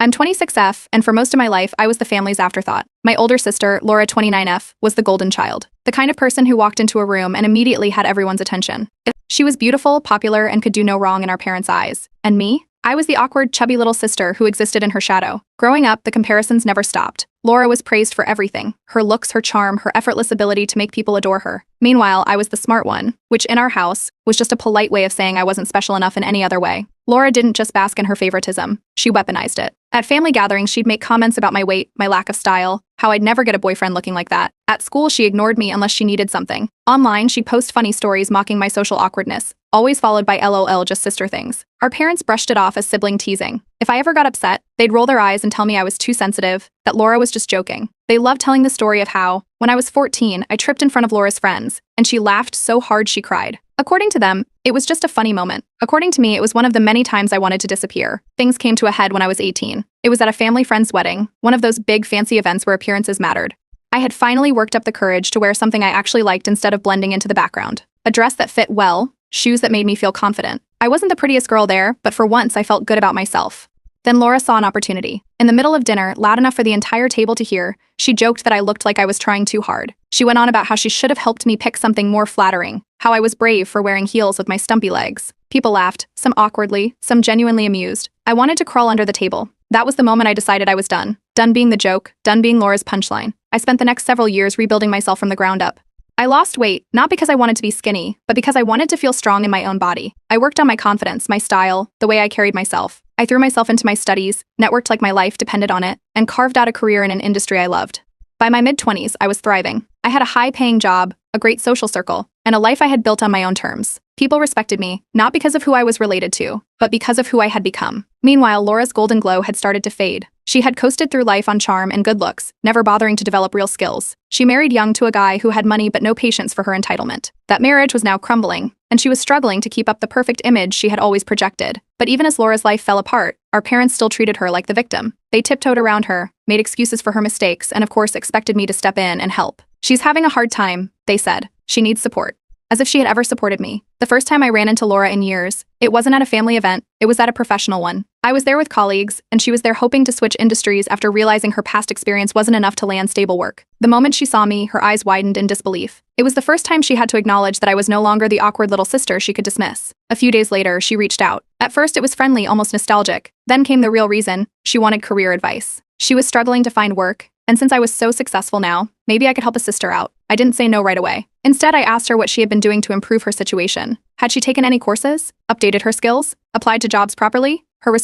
I'm 26F, and for most of my life, I was the family's afterthought. My older sister, Laura 29F, was the golden child. The kind of person who walked into a room and immediately had everyone's attention. She was beautiful, popular, and could do no wrong in our parents' eyes. And me? I was the awkward, chubby little sister who existed in her shadow. Growing up, the comparisons never stopped. Laura was praised for everything: her looks, her charm, her effortless ability to make people adore her. Meanwhile, I was the smart one, which in our house was just a polite way of saying I wasn't special enough in any other way. Laura didn't just bask in her favoritism, she weaponized it. At family gatherings, she'd make comments about my weight, my lack of style, how I'd never get a boyfriend looking like that. At school, she ignored me unless she needed something. Online, she'd post funny stories mocking my social awkwardness, always followed by LOL, just sister things. Our parents brushed it off as sibling teasing. If I ever got upset, they'd roll their eyes and tell me I was too sensitive, that Laura was just joking. They loved telling the story of how, when I was 14, I tripped in front of Laura's friends, and she laughed so hard she cried. According to them, it was just a funny moment. According to me, it was one of the many times I wanted to disappear. Things came to a head when I was 18. It was at a family friend's wedding, one of those big fancy events where appearances mattered. I had finally worked up the courage to wear something I actually liked instead of blending into the background. A dress that fit well, shoes that made me feel confident. I wasn't the prettiest girl there, but for once I felt good about myself. Then Laura saw an opportunity. In the middle of dinner, loud enough for the entire table to hear, she joked that I looked like I was trying too hard. She went on about how she should have helped me pick something more flattering, how I was brave for wearing heels with my stumpy legs. People laughed, some awkwardly, some genuinely amused. I wanted to crawl under the table. That was the moment I decided I was done. Done being the joke, done being Laura's punchline. I spent the next several years rebuilding myself from the ground up. I lost weight, not because I wanted to be skinny, but because I wanted to feel strong in my own body. I worked on my confidence, my style, the way I carried myself. I threw myself into my studies, networked like my life depended on it, and carved out a career in an industry I loved. By my mid-20s, I was thriving. I had a high-paying job, a great social circle, and a life I had built on my own terms. People respected me, not because of who I was related to, but because of who I had become. Meanwhile, Laura's golden glow had started to fade. She had coasted through life on charm and good looks, never bothering to develop real skills. She married young to a guy who had money but no patience for her entitlement. That marriage was now crumbling, and she was struggling to keep up the perfect image she had always projected. But even as Laura's life fell apart, our parents still treated her like the victim. They tiptoed around her, made excuses for her mistakes, and of course expected me to step in and help. "She's having a hard time," they said. "She needs support." As if she had ever supported me. The first time I ran into Laura in years, it wasn't at a family event, it was at a professional one. I was there with colleagues, and she was there hoping to switch industries after realizing her past experience wasn't enough to land stable work. The moment she saw me, her eyes widened in disbelief. It was the first time she had to acknowledge that I was no longer the awkward little sister she could dismiss. A few days later, she reached out. At first, it was friendly, almost nostalgic. Then came the real reason: she wanted career advice. She was struggling to find work, and since I was so successful now, maybe I could help a sister out. I didn't say no right away. Instead, I asked her what she had been doing to improve her situation. Had she taken any courses? Updated her skills? Applied to jobs properly? Her response